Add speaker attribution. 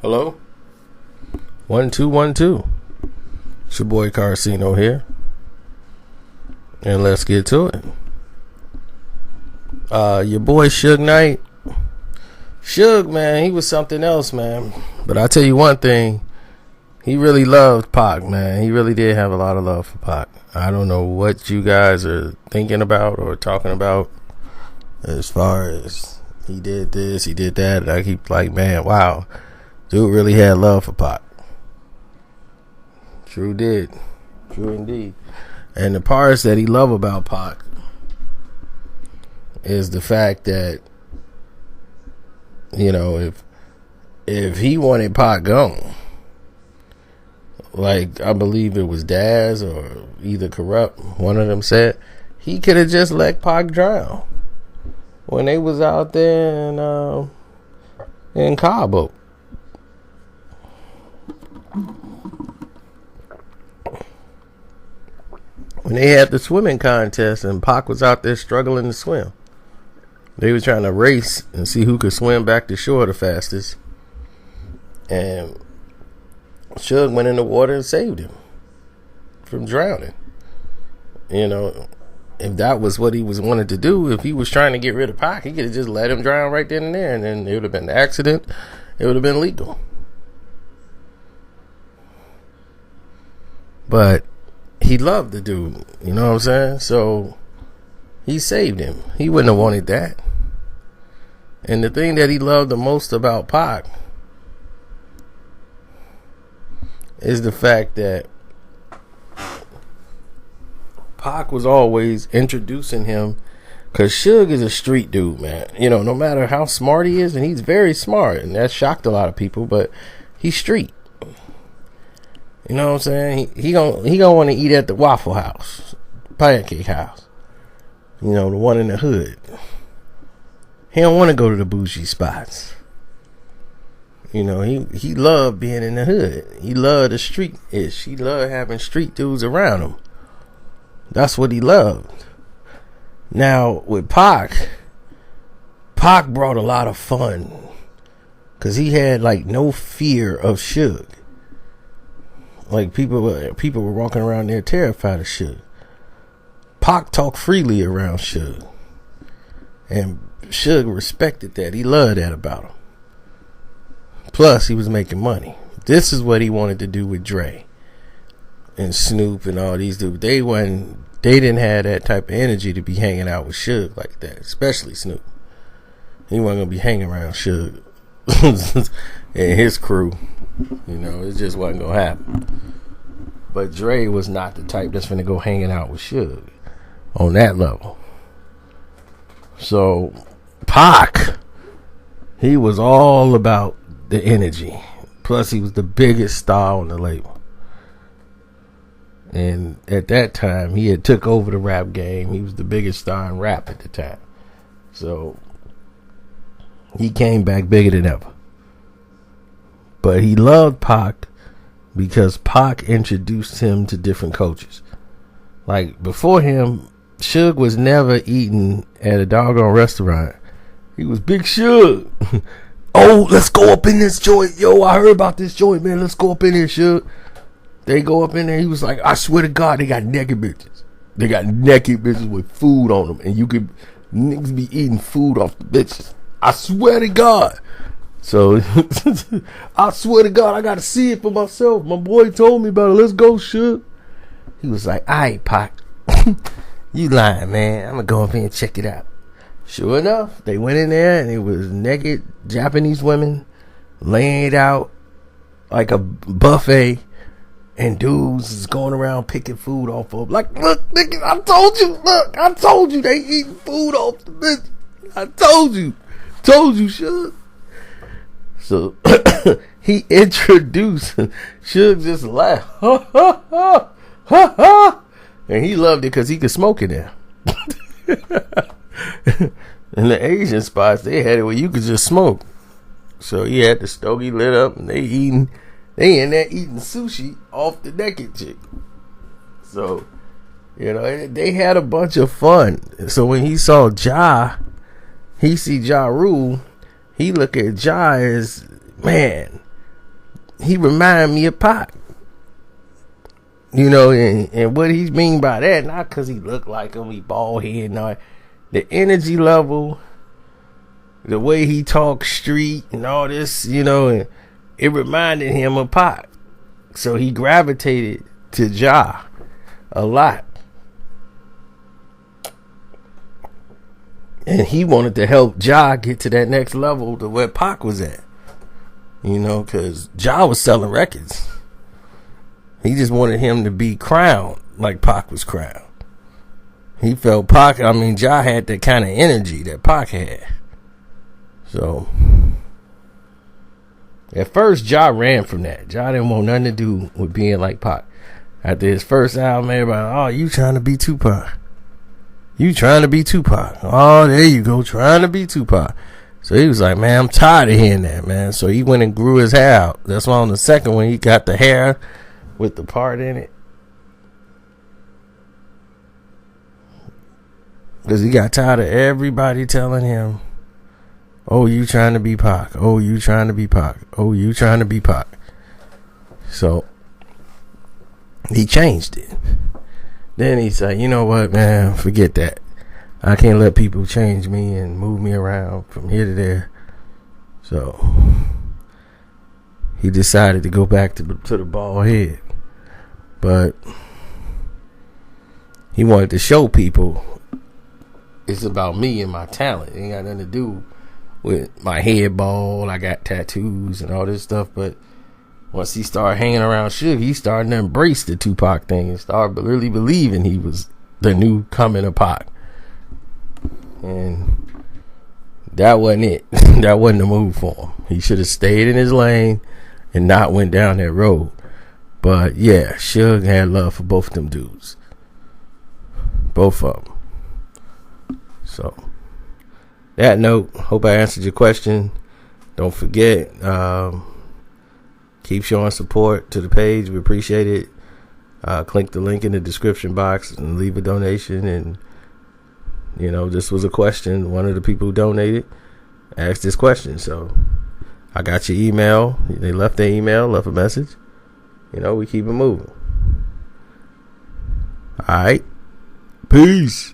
Speaker 1: Hello? 1212. It's your boy Carcino here. And let's get to it. Your boy Suge Knight. Suge, man, he was something else, man. But I'll tell you one thing. He really loved Pac, man. He really did have a lot of love for Pac. I don't know what you guys are thinking about or talking about as far as he did this, he did that. I keep like, man, wow. Dude really had love for Pac. True did. True indeed. And the parts that he loved about Pac is the fact that, you know, if he wanted Pac gone, like I believe it was Daz or either Corrupt, one of them said, he could have just let Pac drown when they was out there in Cabo. When they had the swimming contest and Pac was out there struggling to swim. They were trying to race and see who could swim back to shore the fastest. And Suge went in the water and saved him from drowning. You know, if that was what he was wanted to do, if he was trying to get rid of Pac, he could have just let him drown right then and there, and then it would have been an accident. It would have been legal. But he loved the dude, you know what I'm saying? So he saved him. He wouldn't have wanted that. And the thing that he loved the most about Pac is the fact that Pac was always introducing him, because Suge is a street dude, man. You know, no matter how smart he is, and he's very smart, and that shocked a lot of people, but he's street. You know what I'm saying? He gonna want to eat at the Waffle House, Pancake House. You know, the one in the hood. He don't want to go to the bougie spots. You know, he loved being in the hood. He loved the street-ish. He loved having street dudes around him. That's what he loved. Now, with Pac brought a lot of fun. Because he had, like, no fear of Suge. Like, people were walking around there terrified of Suge. Pac talked freely around Suge. And Suge respected that. He loved that about him. Plus, he was making money. This is what he wanted to do with Dre and Snoop and all these dudes. They didn't have that type of energy to be hanging out with Suge like that, especially Snoop. He wasn't gonna be hanging around Suge and his crew. You know, it just wasn't gonna happen. But Dre was not the type that's gonna go hanging out with Suge on that level. So Pac, he was all about the energy. Plus, he was the biggest star on the label. And at that time, he had took over the rap game. He was the biggest star in rap at the time. So he came back bigger than ever. But he loved Pac because Pac introduced him to different cultures. Like, before him, Suge was never eating at a doggone restaurant. He was Big Suge. Oh, let's go up in this joint. Yo, I heard about this joint, man. Let's go up in here, Suge. They go up in there. He was like, I swear to God, they got naked bitches. They got naked bitches with food on them. And you could, niggas be eating food off the bitches. I swear to God. So, I swear to God, I got to see it for myself. My boy told me about it. Let's go, Suge. He was like, all right, Pac. You lying, man. I'm going to go up here and check it out. Sure enough, they went in there and it was naked Japanese women laying it out like a buffet, and dudes is going around picking food off of. Like, look, nigga, I told you they eating food off the bitch. I told you, Suge. So he introduced Suge, just laughed, ha ha ha ha ha, and he loved it because he could smoke in there. In the Asian spots, they had it where you could just smoke. So he had the stogie lit up, and they in there eating sushi off the naked chick. So, you know, they had a bunch of fun. So when he saw he see Ja Rule, he look at Ja as, man, he reminded me of Pac. You know, and what he mean by that, not because he looked like him, he bald head and all that. The energy level, the way he talks street and all this, you know, and it reminded him of Pac. So he gravitated to Ja a lot. And he wanted to help Ja get to that next level to where Pac was at. You know, because Ja was selling records. He just wanted him to be crowned like Pac was crowned. He felt Pac, Ja had that kind of energy that Pac had. So, at first, Ja ran from that. Ja didn't want nothing to do with being like Pac. After his first album, everybody, oh, you trying to be Tupac. You trying to be Tupac. Oh, there you go, trying to be Tupac. So he was like, man, I'm tired of hearing that, man. So he went and grew his hair out. That's why on the second one, he got the hair with the part in it. Because he got tired of everybody telling him, oh, you trying to be Pac. Oh, you trying to be Pac. Oh, you trying to be Pac. So he changed it. Then he said, you know what, man, forget that. I can't let people change me and move me around from here to there. So he decided to go back to the bald head. But he wanted to show people it's about me and my talent. It ain't got nothing to do with my head bald. I got tattoos and all this stuff. But once he started hanging around Suge, he started to embrace the Tupac thing and started really believing he was the new coming of Pac. And that wasn't it. That wasn't the move for him. He should have stayed in his lane and not went down that road. But yeah, Suge had love for both of them dudes. Both of them. So, that note, hope I answered your question. Don't forget, keep showing support to the page. We appreciate it. Click the link in the description box and leave a donation. And, you know, this was a question. One of the people who donated asked this question. So, I got your email. They left their email, left a message. You know, we keep it moving. All right. Peace.